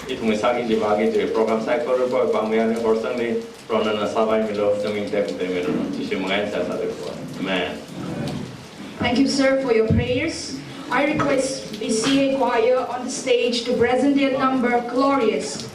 Itungisagi dibagi jadi program cycle report pangmian personally program nasabai milo doming tep milo tisu mengain saya satu kuat. Amen. Thank you, sir, for your prayers. I request the CA choir on the stage to present their number Glorious.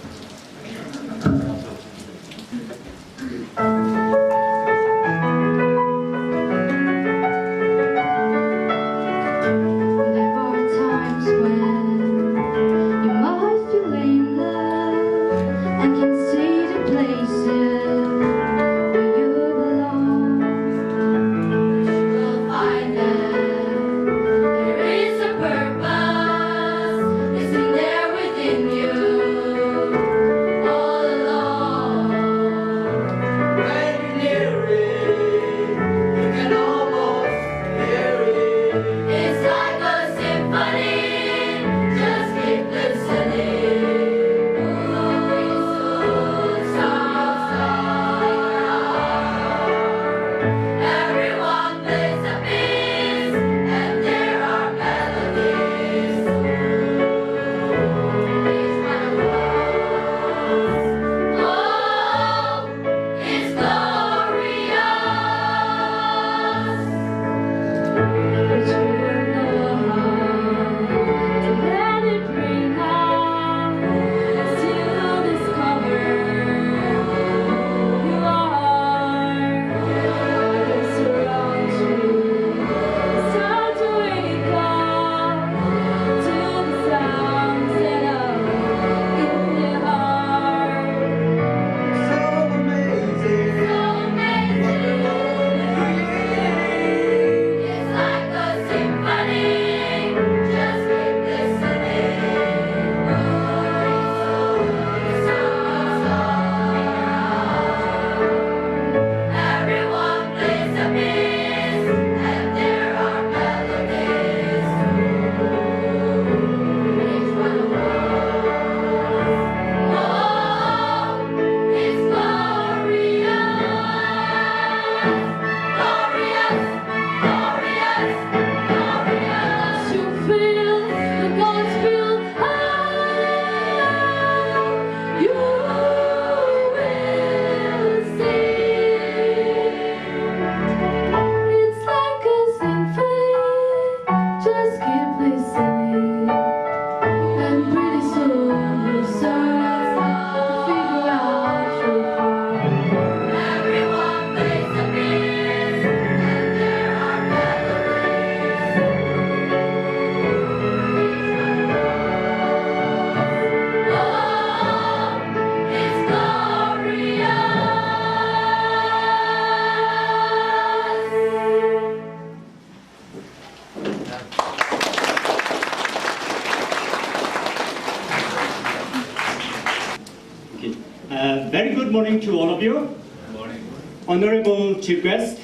Very good morning to all of you. Good morning. Honorable Chief Guest,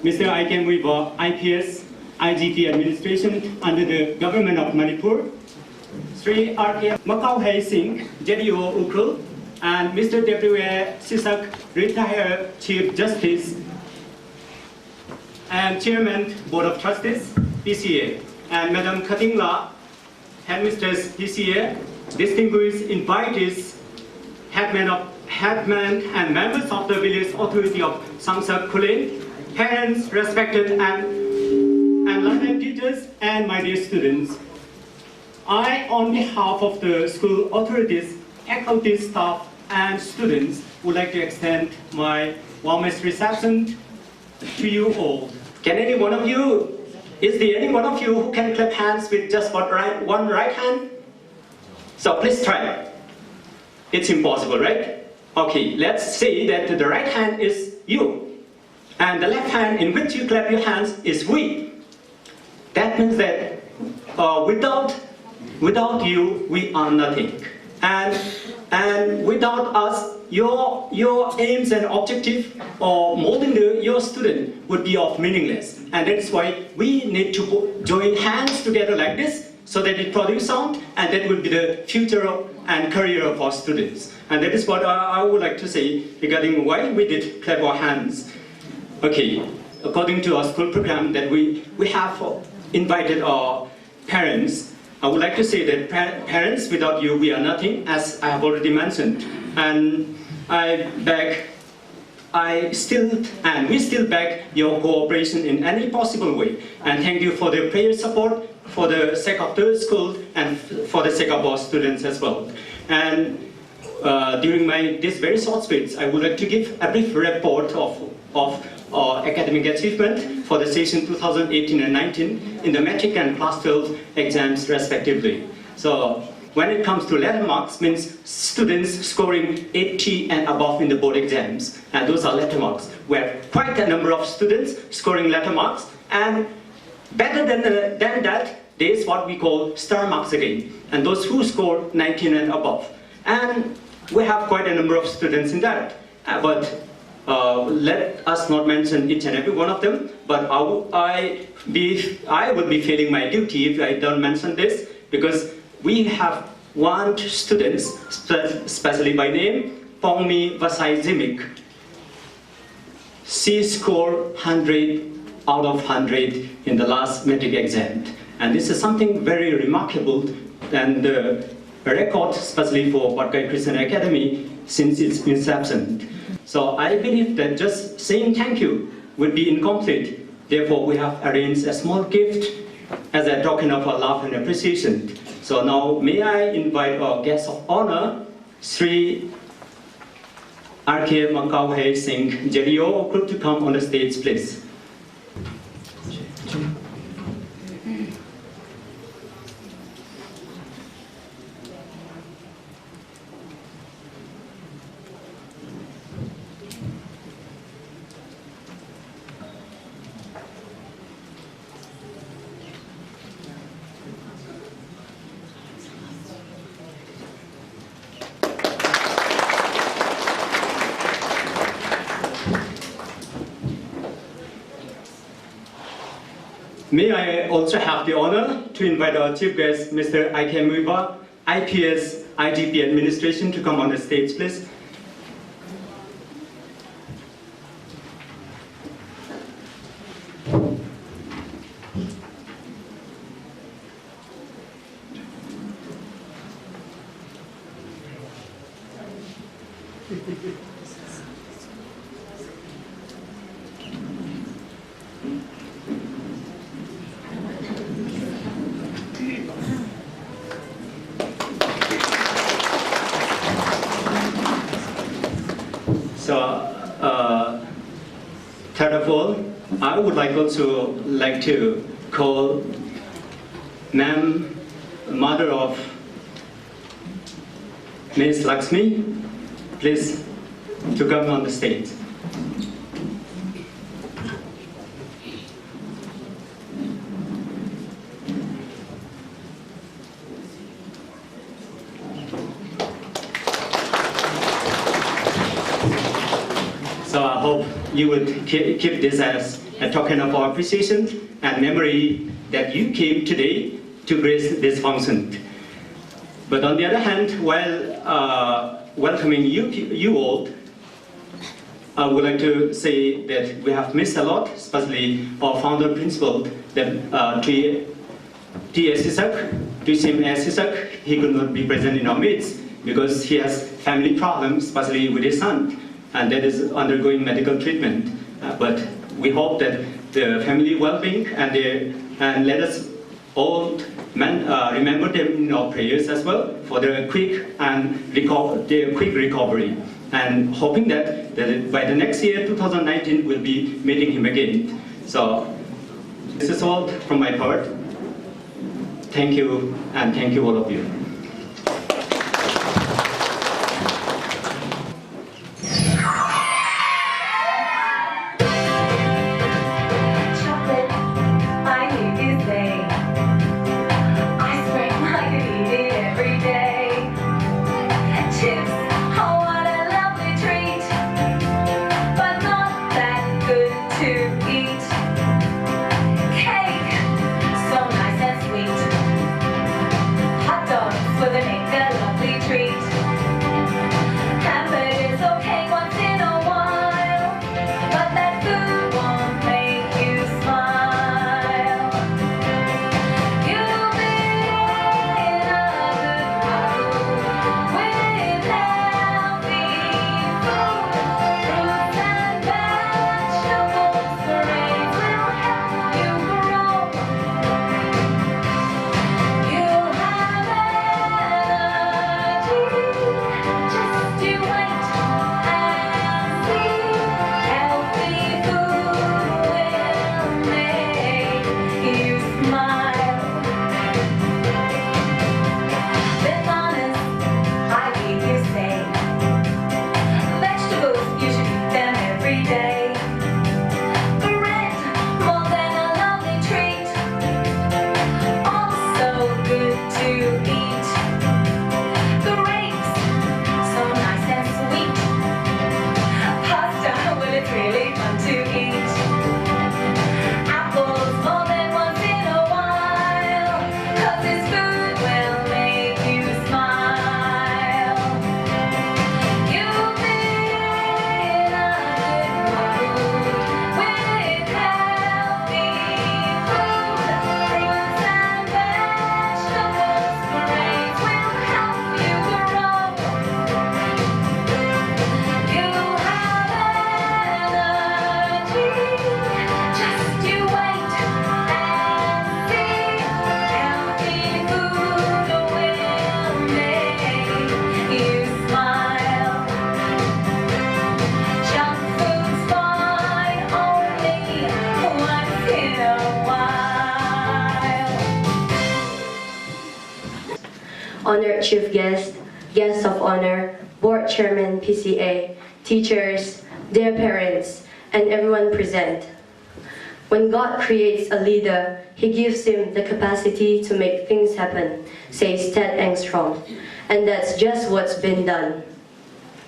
Mr. Ikem Weaver, IPS, IGP Administration under the Government of Manipur, Sri R.K. Macau Hai Singh, JDO Ukhrul, and Mr. W.A. Sisak, Retired Chief Justice and Chairman Board of Trustees, PCA, and Madam Khatingla, Headmistress PCA, distinguished invitees, headmen and members of the village authority of Samsak Kulin, parents, respected and enlightened teachers, and my dear students. I, on behalf of the school authorities, faculty, staff, and students, would like to extend my warmest reception to you all. Can any one of you, is there any one of you who can clap hands with just one right hand? So please try. It's impossible, right? Okay, let's say that the right hand is you. and the left hand in which you clap your hands is we. That means that without you, we are nothing. And without us, your aims and objective or molding your student would be of meaningless. And that's why we need to join hands together like this so that it produces sound, and that will be the future and career of our students. And that is what I would like to say regarding why we did clap our hands. Okay, according to our school program that we have invited our parents. I would like to say that parents, without you, we are nothing, as I have already mentioned. And we still beg your cooperation in any possible way. And thank you for the prayer support, for the sake of the school, and for the sake of our students as well. And during this very short speech, I would like to give a brief report of academic achievement for the session 2018 and 19 in the metric and class 12 exams respectively. So when it comes to letter marks, means students scoring 80 and above in the board exams, and those are letter marks, where quite a number of students scoring letter marks, and better than that, there is what we call star marks again, and those who score 19 and above. And we have quite a number of students in that, but let us not mention each and every one of them, but I would be failing my duty if I don't mention this, because we have one student, especially by name, Pongmi Vasai Zimik. She scored 100 out of 100 in the last metric exam. And this is something very remarkable, and a record, especially for Patkai Christian Academy, since its inception. So I believe that just saying thank you would be incomplete. Therefore, we have arranged a small gift as a token of our love and appreciation. So now, may I invite our guest of honor, Sri R.K. Mankawhe Singh Jerio, to come on the stage, please. May I also have the honor to invite our chief guest, Mr. I.K. Muiba, IPS IGP Administration, to come on the stage, please. So, third of all, I would like to call Ma'am, mother of Ms. Lakshmi, please to come on the stage. So I hope you would keep this as a token of our appreciation and memory that you came today to grace this function. But on the other hand, while welcoming you all, I would like to say that we have missed a lot, especially our founder principal, that T.S. Sisak, he could not be present in our midst because he has family problems, especially with his son, and that is undergoing medical treatment. But we hope that the family well-being and let us all remember them in our prayers as well for their quick recovery, and hoping that by the next year, 2019, we'll be meeting him again. So this is all from my part. Thank you, and thank you all of you. honored chief guest, guests of honor, board chairman PCA, teachers, their parents, and everyone present. When God creates a leader, He gives him the capacity to make things happen, says Ted Engstrom. And that's just what's been done.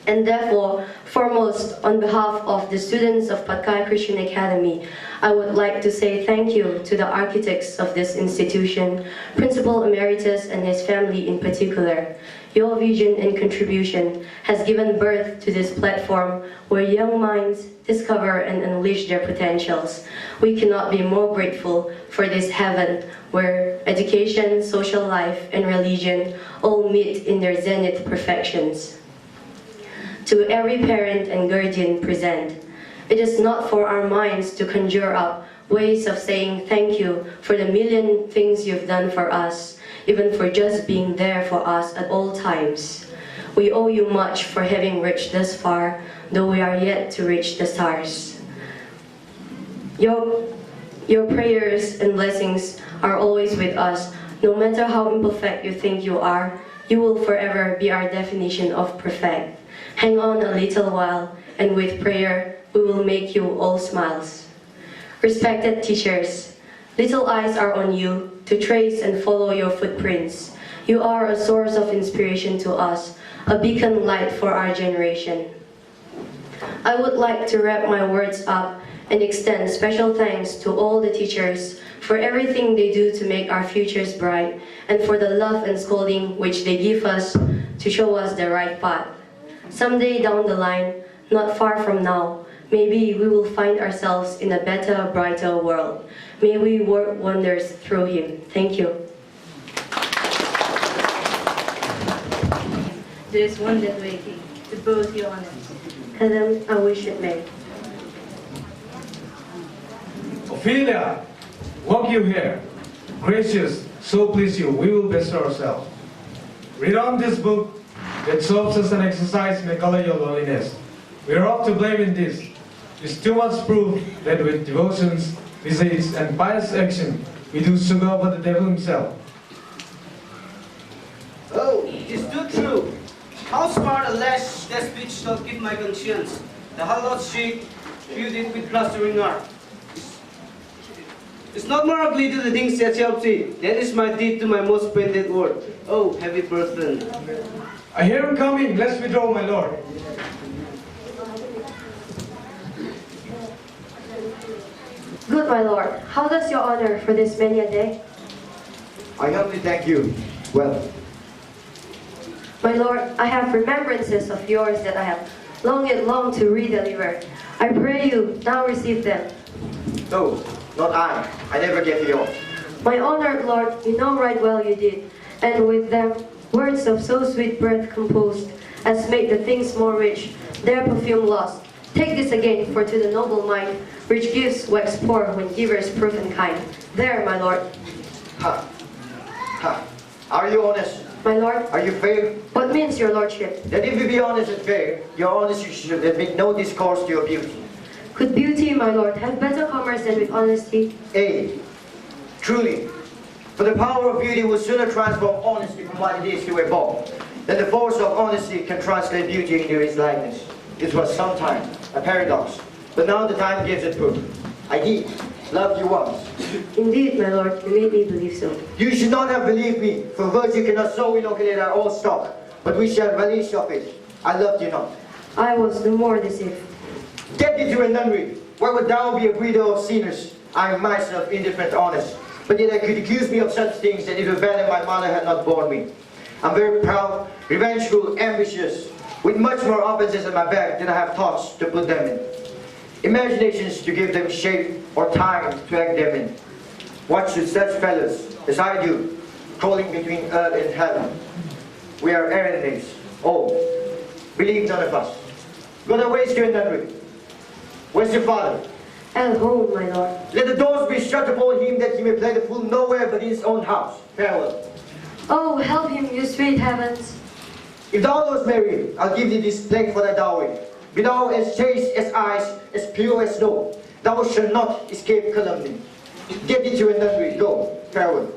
And therefore, foremost, on behalf of the students of Patkai Christian Academy, I would like to say thank you to the architects of this institution, Principal Emeritus and his family in particular. Your vision and contribution has given birth to this platform where young minds discover and unleash their potentials. We cannot be more grateful for this heaven where education, social life, and religion all meet in their zenith perfections. To every parent and guardian present, it is not for our minds to conjure up ways of saying thank you for the million things you've done for us, even for just being there for us at all times. We owe you much for having reached this far, though we are yet to reach the stars. Your prayers and blessings are always with us. No matter how imperfect you think you are, you will forever be our definition of perfect. Hang on a little while, and with prayer, we will make you all smiles. Respected teachers, little eyes are on you to trace and follow your footprints. You are a source of inspiration to us, a beacon light for our generation. I would like to wrap my words up and extend special thanks to all the teachers for everything they do to make our futures bright, and for the love and scolding which they give us to show us the right path. Someday down the line, not far from now, maybe we will find ourselves in a better, brighter world. May we work wonders through Him. Thank you. There is one that waiting, to both your honors. Adam, I wish it may. Ophelia, walk you here. Gracious, so please you, we will best ourselves. Read on this book that serves as an exercise may color your loneliness. We are off to blame in this. It's too much proof that with devotions, visits, and pious action, we do sugar for the devil himself. Oh, it is too true. How smart a lash that speech doth keep my conscience. The hallowed street, viewed it with blustering art. It's not more ugly to the things that help thee. That is my deed to my most splendid word. Oh, heavy burden. I hear him coming. Let's withdraw, my lord. Good, my lord. How does your honor for this many a day? I humbly thank you. Well, My lord, I have remembrances of yours that I have longed to redeliver. I pray you now receive them. no, not I. I never gave you all. My honored lord, you know right well you did, and with them words of so sweet breath composed as make the things more rich, their perfume lost. Take this again, for to the noble mind, rich gifts wax poor when givers prove unkind. There, my lord. Ha! Ha! Are you honest? My lord, Are you fair? what means your lordship? Then if you be honest and fair, your honesty should admit no discourse to your beauty. Could beauty, my lord, have better commerce than with honesty? A. Truly. For the power of beauty will sooner transform honesty from what it is to a bomb, than the force of honesty can translate beauty into its likeness. This was sometime a paradox, but now the time gives it proof. I did love you once. Indeed, my lord, you made me believe so. You should not have believed me, for virtue cannot so inoculate our own stock, but we shall relish of it. I loved you not. I was the more deceived. Get thee to a nunnery. Why would thou be a breeder of sinners? I am myself indifferent honest, but yet I could accuse me of such things that it were better my mother had not borne me. I'm very proud, revengeful, ambitious, with much more offenses in my bag than I have thoughts to put them in. Imaginations to give them shape, or time to act them in. What should such fellows as I do, crawling between earth and heaven? We are enemies. Oh, believe none of us. Go thy ways to a nunnery. Where's your father? At home, my lord. Let the doors be shut upon him, that he may play the fool nowhere but in his own house. Farewell. Oh, help him, you sweet heavens. If thou dost marry, I'll give thee this plague for thy dowry. Be thou as chaste as ice, as pure as snow. Thou shalt not escape calumny. Get thee to a nunnery, go, farewell.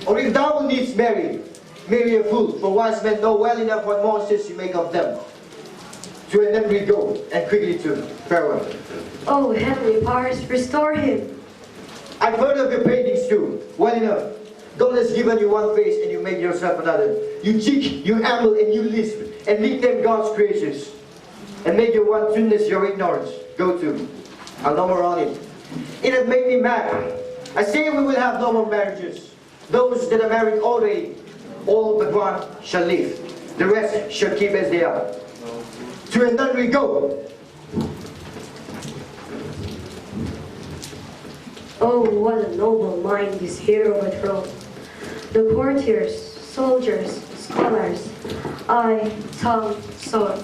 Or if thou needs marry, Merely a fool, for wise men know well enough what monsters you make of them. To an end we go, and quickly too. Farewell. Oh, heavenly powers, restore him. I've heard of your paintings too. Well enough. God has given you one face and you make yourself another. You cheat, you amble, and you lisp, and make them God's creatures. And make your one thinness your ignorance. Go to. I'll no more on it. It has made me mad. I say we will have no more marriages. Those that are married already, all but one shall live. The rest shall keep as they are. To and done we go. Oh, what a noble mind this hero overthrown. The courtiers, soldiers, scholars, eye, tongue, sword,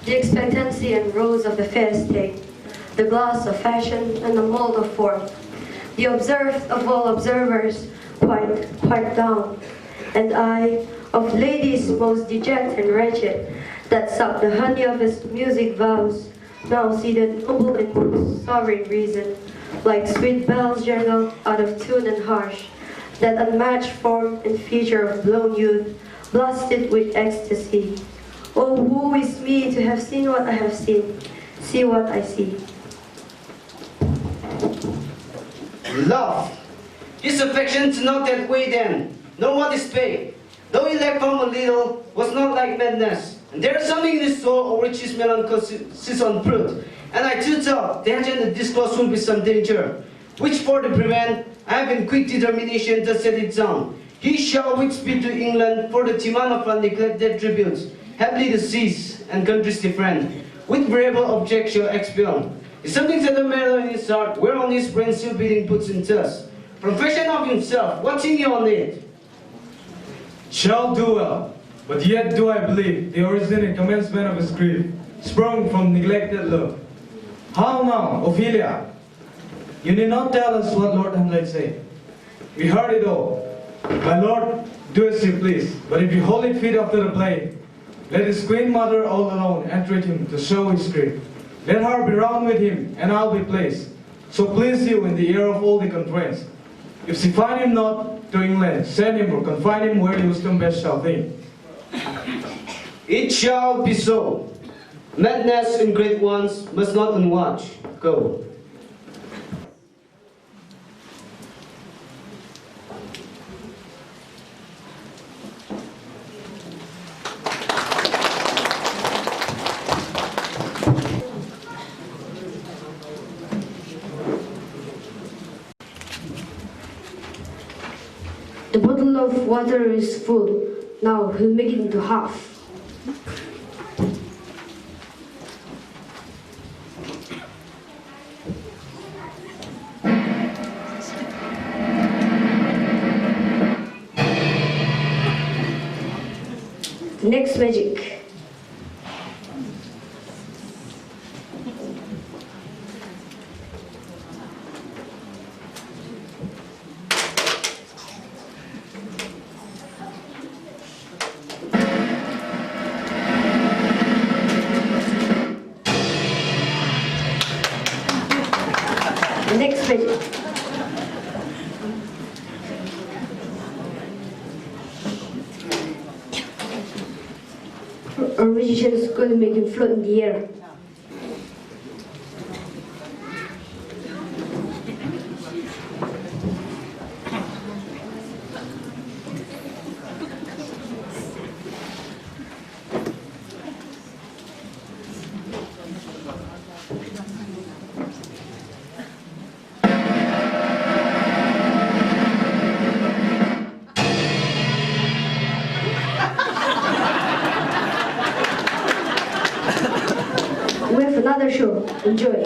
the expectancy and rose of the fair state, the glass of fashion and the mold of form, the observed of all observers, quite down, and I, of ladies most dejected and wretched, that suck the honey of his music vows, now seated noble in most sovereign reason, like sweet bells jangled out of tune and harsh, that unmatched form and feature of blown youth, blasted with ecstasy. Oh, woe is me to have seen what I have seen, see what I see. Love. His affection's not that way then. No one is paid. Though he lacked from a little, was not like madness. And there is something in his soul of which his melancholy sits on fruit. And I too thought that in the discourse will be some danger, which for to prevent, I have in quick determination to set it down. He shall with speed to England for the demand of our neglected tributes, happily to cease and countries different, with variable object shall expel. If something set a matter in his heart, whereon his brain still beating puts in dust. Profession of himself, what think you on it? Shall do well, but yet do I believe the origin and commencement of his grief sprung from neglected love. How now, Ophelia? You need not tell us what Lord Hamlet said. We heard it all. My lord, do as you please, but if you hold it fit after the play, let his queen mother all alone entreat him to show his grief. Let her be round with him, and I'll be placed. So please you in the ear of all the conference. If she find him not to England, send him or confine him where wisdom best shall think. It shall be so. Madness in great ones must not unwatch. Go. The bottle of water is full. Now he'll make it into half. Next magic. Next magic. A magician is going to make him float in the air. We have another show. Enjoy.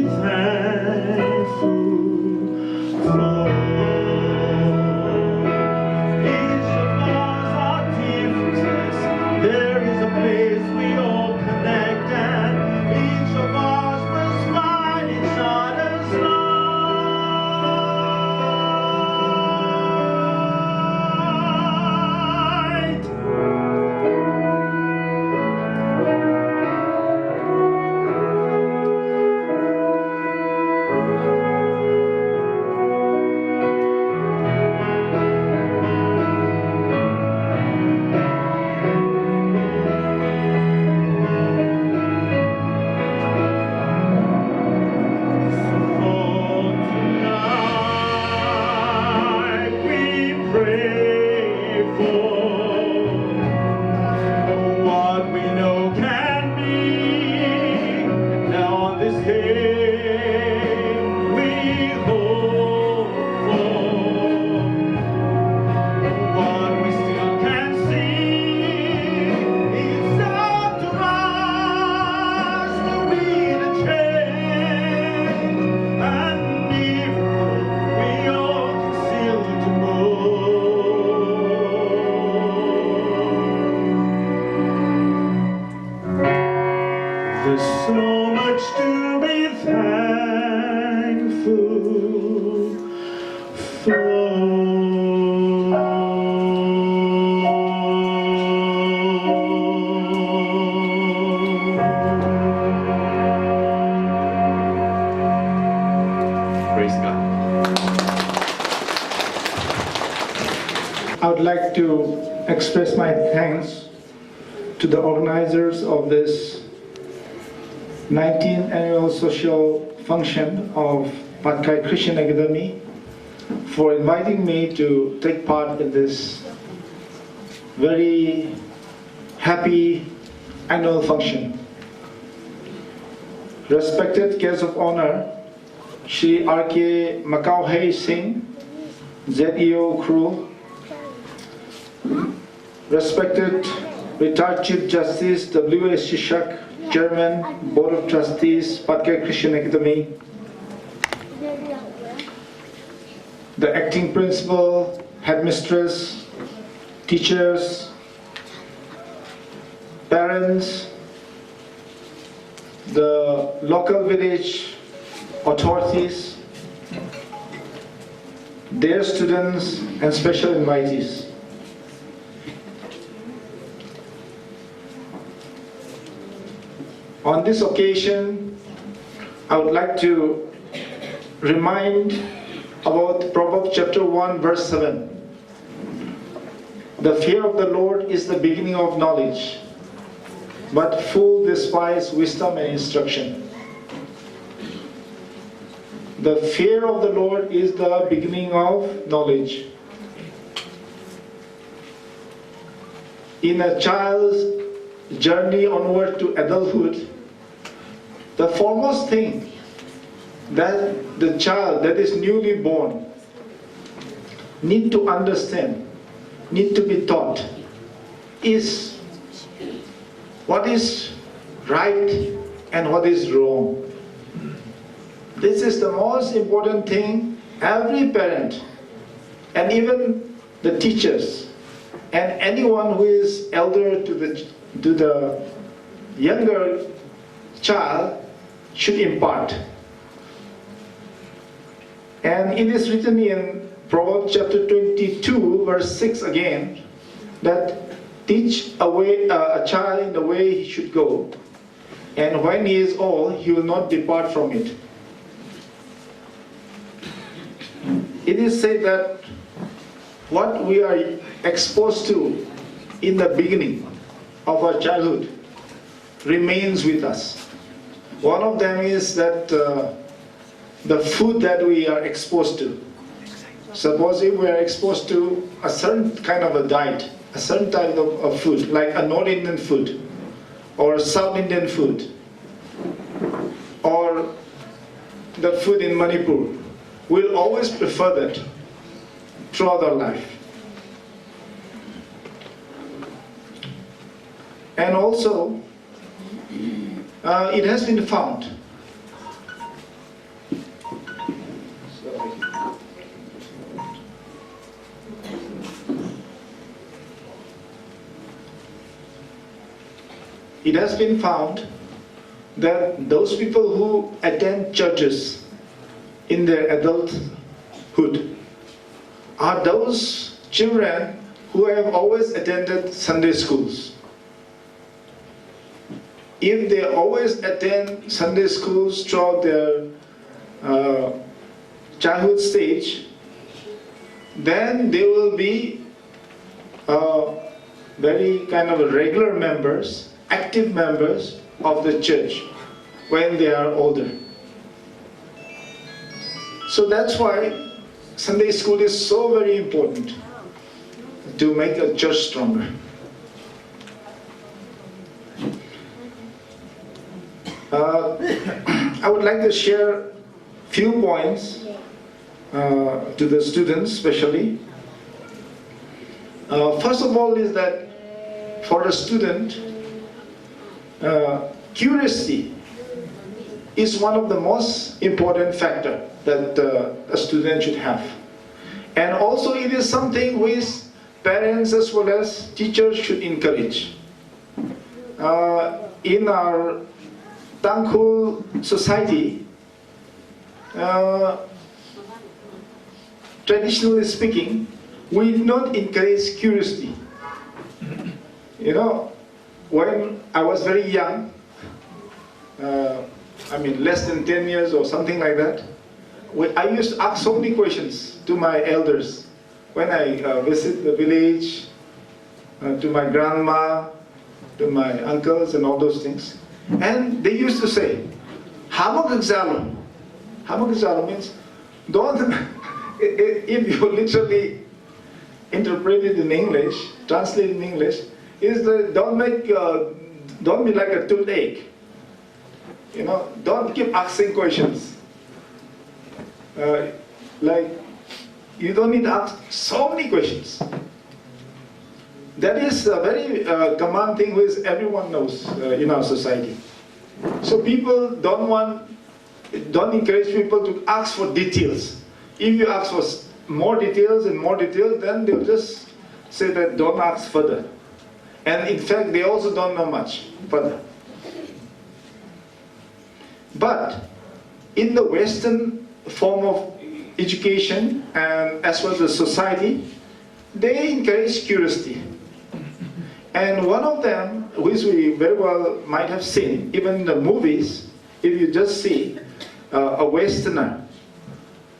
thankful for. Each of us are differences. There is a place we all connect, and each of us must find each other's light. There's so much to be thankful Praise God. I would like to express my thanks to the organizers of this 19th annual social function of Patkai Christian Academy for inviting me to take part in this very happy annual function. Respected guests of honor, Shri R.K. Makauhei Singh, ZEO crew, respected retired Chief Justice W.S. Shishak, Chairman, Board of Trustees, Patkai Christian Academy, the acting principal, headmistress, teachers, parents, the local village authorities, their students, and special invitees. On this occasion, I would like to remind about Proverbs chapter 1 verse 7. The fear of the Lord is the beginning of knowledge, but fools despise wisdom and instruction. The fear of the Lord is the beginning of knowledge. In a child's journey onward to adulthood, the foremost thing that the child that is newly born need to understand, need to be taught, is what is right and what is wrong. This is the most important thing every parent and even the teachers and anyone who is elder to the younger child should impart. And it is written in Proverbs chapter 22 verse 6 again, that teach a child in the way he should go, and when he is old he will not depart from it. It is said that what we are exposed to in the beginning of our childhood remains with us. One of them is that the food that we are exposed to. Suppose if we are exposed to a certain kind of a diet, a certain type of food, like a North Indian food, or South Indian food, or the food in Manipur, we'll always prefer that throughout our life. And also, it has been found it has been found that those people who attend churches in their adulthood are those children who have always attended Sunday schools. If they always attend Sunday schools throughout their childhood stage, then they will be very kind of regular members, active members of the church when they are older. So that's why Sunday school is so very important to make a church stronger. I would like to share few points to the students especially. First of all is that for a student, curiosity is one of the most important factor that a student should have. And also it is something which parents as well as teachers should encourage. In our Tangkhul society, traditionally speaking, we do not encourage curiosity. You know, when I was very young, I mean less than 10 years or something like that, I used to ask so many questions to my elders. When I visit the village, to my grandma, to my uncles and all those things. And they used to say, Hamok exalo. Hamok exalo means, don't, if you literally interpret it in English, translate in English, is that don't be like a toothache. You know, don't keep asking questions. Like, you don't need to ask so many questions. That is a very common thing which everyone knows in our society. So people don't encourage people to ask for details. If you ask for more details and more details, then they'll just say that don't ask further. And in fact, they also don't know much further. But in the Western form of education and as well as the society, they encourage curiosity. And one of them, which we very well might have seen, even in the movies, if you just see a Westerner,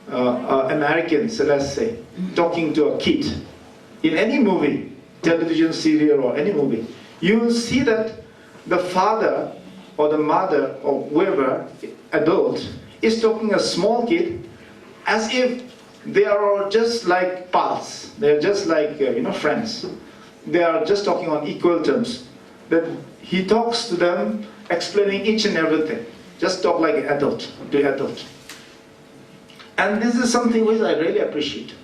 Americans, let's say, talking to a kid, in any movie, television serial or any movie, you will see that the father or the mother or whoever, adult, is talking to a small kid as if they are just like pals. They're just like, friends. They are just talking on equal terms. That he talks to them, explaining each and everything. Just talk like adult to adult. And this is something which I really appreciate.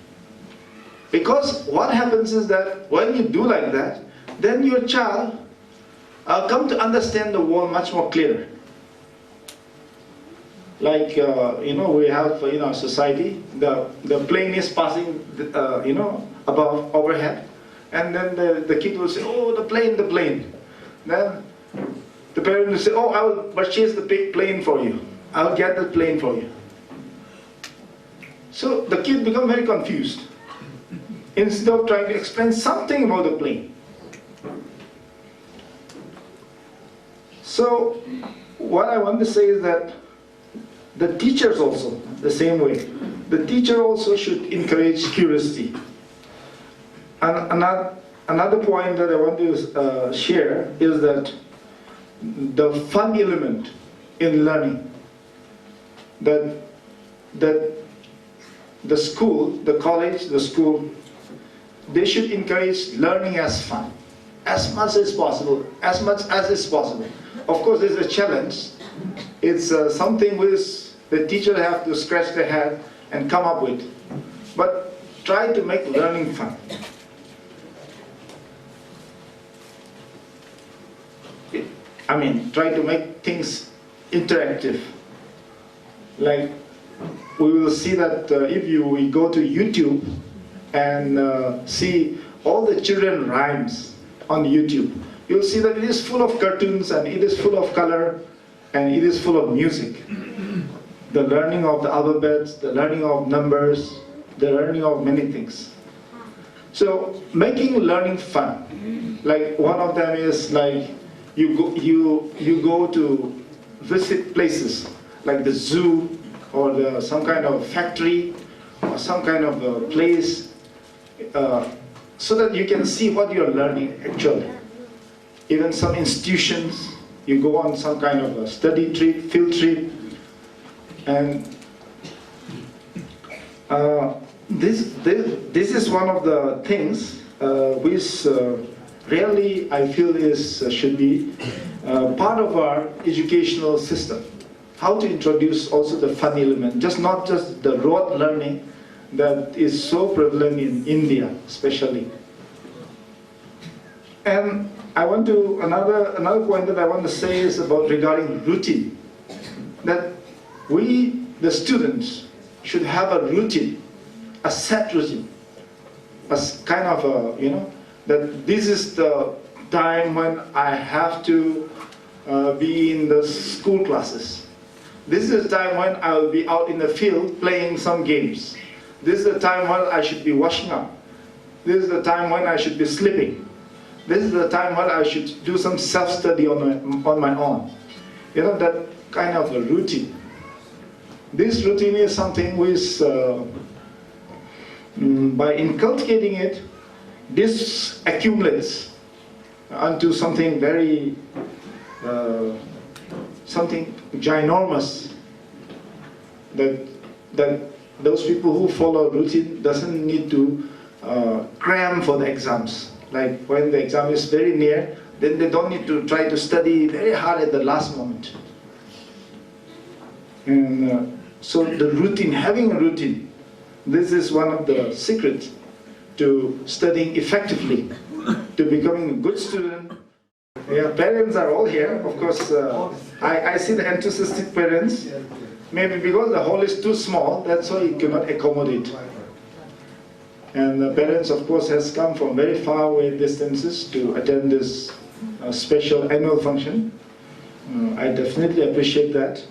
Because what happens is that when you do like that, then your child come to understand the world much more clearer. Like, we have in our society, the plane is passing, above, overhead. And then the kid will say, oh, the plane. Then the parent will say, oh, I will purchase the big plane for you. I'll get the plane for you. So the kid becomes very confused. Instead of trying to explain something about the plane. So what I want to say is that the teachers also, the same way, the teacher also should encourage curiosity. And another point that I want to share is that the fun element in learning, that the school, the college, the school, they should encourage learning as fun, as much as possible, as much as is possible. Of course, there's a challenge. It's something which the teacher have to scratch their head and come up with. But try to make learning fun. Try to make things interactive. Like, we will see that if we go to YouTube and see all the children rhymes on YouTube, you'll see that it is full of cartoons and it is full of color and it is full of music. The learning of the alphabets, the learning of numbers, the learning of many things. So making learning fun. Like one of them is like you go to visit places like the zoo or some kind of factory or some kind of a place so that you can see what you're learning actually. Even some institutions, you go on some kind of a study trip, field trip, and this is one of the things which really I feel should be part of our educational system. How to introduce also the fun element, not just the rote learning that is so prevalent in India, especially. And I want to another point that I want to say is about regarding routine. That we, the students, should have a routine, a set routine, as kind of a, that this is the time when I have to be in the school classes. This is the time when I will be out in the field playing some games. This is the time when I should be washing up. This is the time when I should be sleeping. This is the time when I should do some self-study on my own. That kind of a routine. This routine is something which, by inculcating it, this accumulates onto something very, something ginormous, that those people who follow routine doesn't need to cram for the exams. Like when the exam is very near, then they don't need to try to study very hard at the last moment. And so the routine, having a routine, this is one of the secrets to studying effectively, to becoming a good student. Yeah, parents are all here. Of course, I see the enthusiastic parents. Maybe because the hall is too small, that's why you cannot accommodate. And the parents, of course, has come from very far away distances to attend this special annual function. I definitely appreciate that.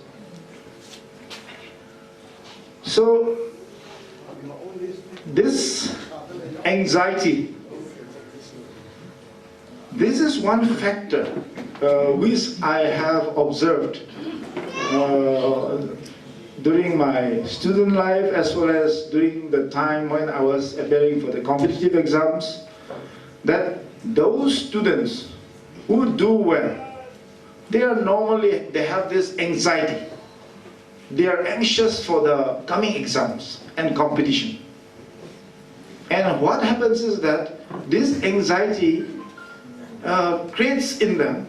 So, this anxiety, this is one factor which I have observed during my student life as well as during the time when I was appearing for the competitive exams, that those students who do well, they have this anxiety. They are anxious for the coming exams and competition. And what happens is that this anxiety creates in them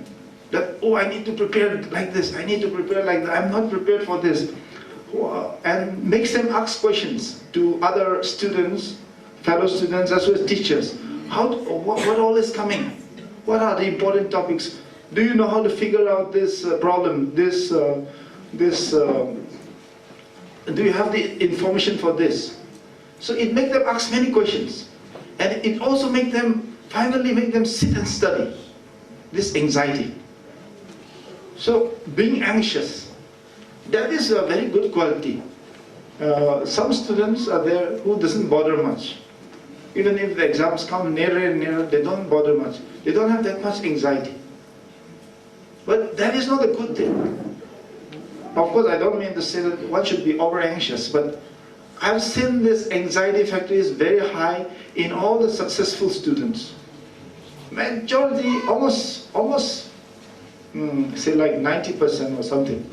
that, oh, I need to prepare like this, I need to prepare like that, I'm not prepared for this. And makes them ask questions to other students, fellow students as well as teachers. What all is coming? What are the important topics? Do you know how to figure out this problem? Do you have the information for this? So it makes them ask many questions. And it also finally make them sit and study. This anxiety. So being anxious, that is a very good quality. Some students are there who doesn't bother much. Even if the exams come nearer and nearer, they don't bother much. They don't have that much anxiety. But that is not a good thing. Of course, I don't mean to say that one should be over-anxious, but I've seen this anxiety factor is very high in all the successful students. Majority, almost say like 90% or something.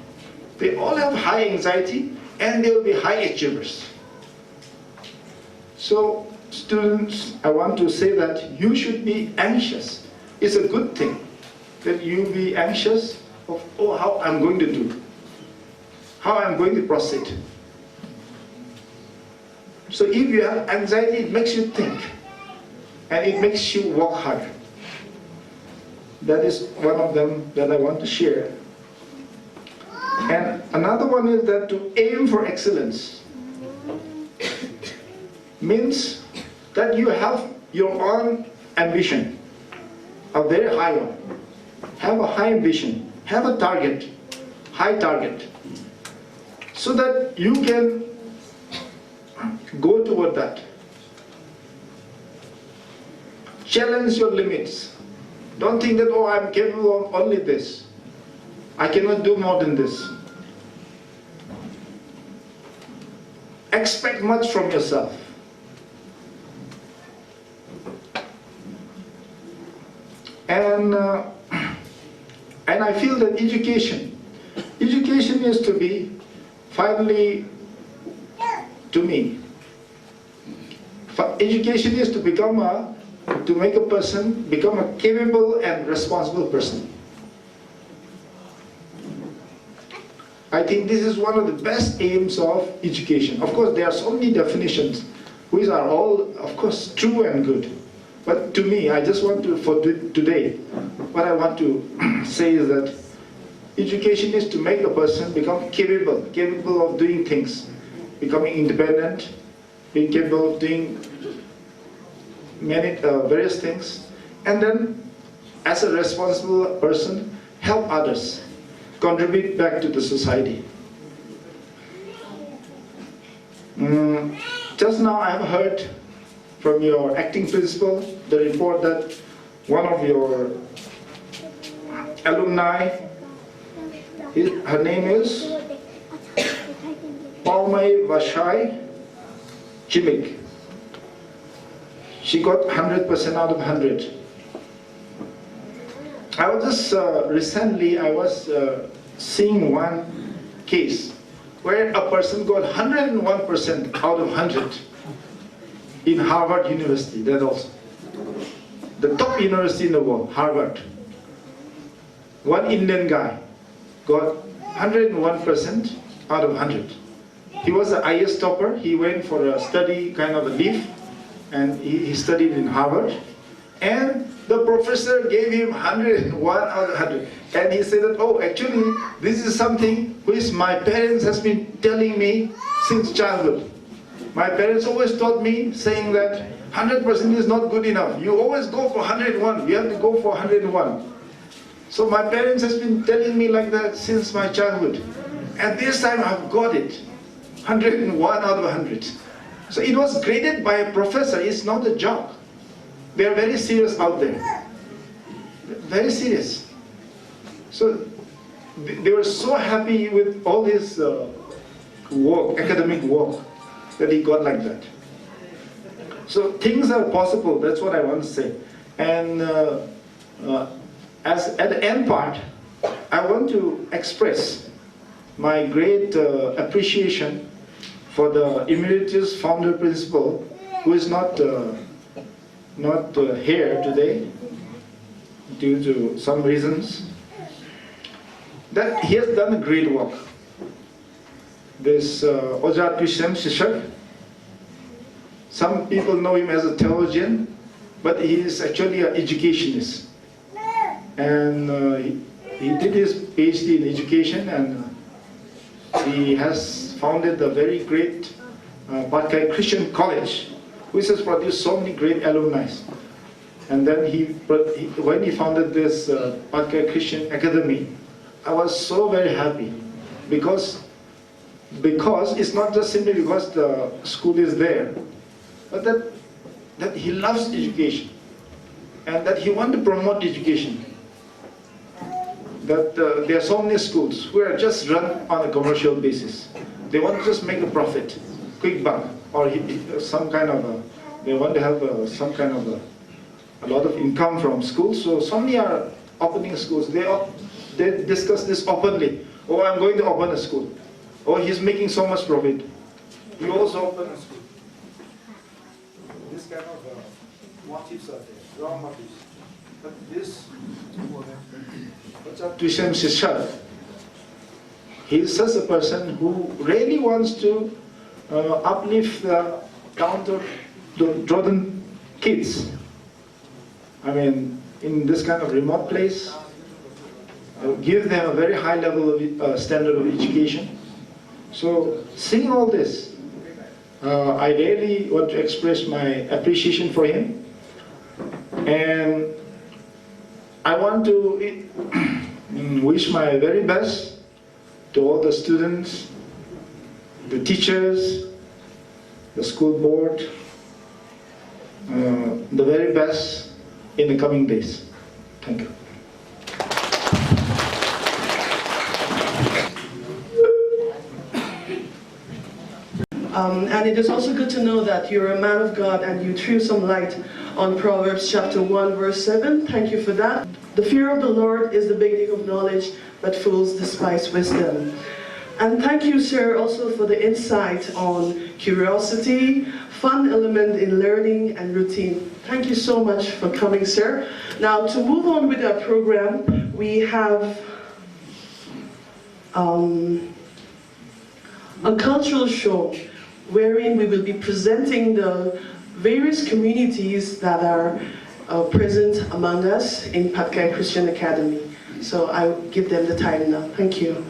They all have high anxiety and they will be high achievers. So students, I want to say that you should be anxious. It's a good thing that you be anxious of, oh, how I'm going to do, how I'm going to proceed. So if you have anxiety, it makes you think and it makes you work hard. That is one of them that I want to share. And another one is that to aim for excellence means that you have your own ambition. a very high one. Have a high ambition, have a target, high target, so that you can go toward that. Challenge your limits. Don't think that, oh, I'm capable of only this. I cannot do more than this. Expect much from yourself. And I feel that education is to be, finally, to me, education is to to make a person become a capable and responsible person. I think this is one of the best aims of education. Of course, there are so many definitions, which are all, of course, true and good. But to me, I just want to, for today, what I want to say is that education is to make a person become capable of doing things, becoming independent, being capable of doing many various things, and then as a responsible person, help others, contribute back to the society. Just now I have heard from your acting principal the report that one of your alumni, her name is Patkai Vashai Chimik. She got 100% out of 100. I was just recently seeing one case where a person got 101% out of 100 in Harvard University. That also, the top university in the world, Harvard. One Indian guy got 101% out of 100. He was the IS topper. He went for a study, kind of a leave, and he studied in Harvard. And the professor gave him 101 out of 100. And he said that, oh, actually, this is something which my parents has been telling me since childhood. My parents always taught me, saying that 100% is not good enough. You always go for 101. You have to go for 101. So my parents has been telling me like that since my childhood. And this time I've got it. 101 out of 100. So it was graded by a professor. It's not a joke. They are very serious out there. Very serious. So they were so happy with all his work, academic work, that he got like that. So things are possible. That's what I want to say. And as at the end part, I want to express my great appreciation for the emeritus founder principal, who is not here today due to some reasons. That he has done a great work. This Oja Tushem Shishak, some people know him as a theologian, but he is actually an educationist. And he did his PhD in education, and he has founded a very great Patkai Christian College, which has produced so many great alumni. And then when he founded this Patkai Christian Academy, I was so very happy because it's not just simply because the school is there, but that he loves education and that he wants to promote education. That there are so many schools who are just run on a commercial basis. They want to just make a profit, quick buck, or some kind of they want to have some kind of a lot of income from schools. So many are opening schools. They discuss this openly. Oh, I'm going to open a school. Oh, he's making so much profit. You also open a school. This kind of motives are there, wrong motives. But this, Tushem Shishad, he is such a person who really wants to uplift the downtrodden kids. I mean, in this kind of remote place, give them a very high level of standard of education. So, seeing all this, I really want to express my appreciation for him. And I want to wish my very best to all the students, the teachers, the school board, the very best in the coming days. Thank you. And it is also good to know that you're a man of God and you threw some light on Proverbs chapter 1 verse 7. Thank you for that. The fear of the Lord is the beginning of knowledge, but fools despise wisdom. And thank you, sir, also for the insight on curiosity, fun element in learning, and routine. Thank you so much for coming, sir. Now, to move on with our program, we have a cultural show wherein we will be presenting the various communities that are present among us in Patkai Christian Academy. So I'll give them the time now. Thank you.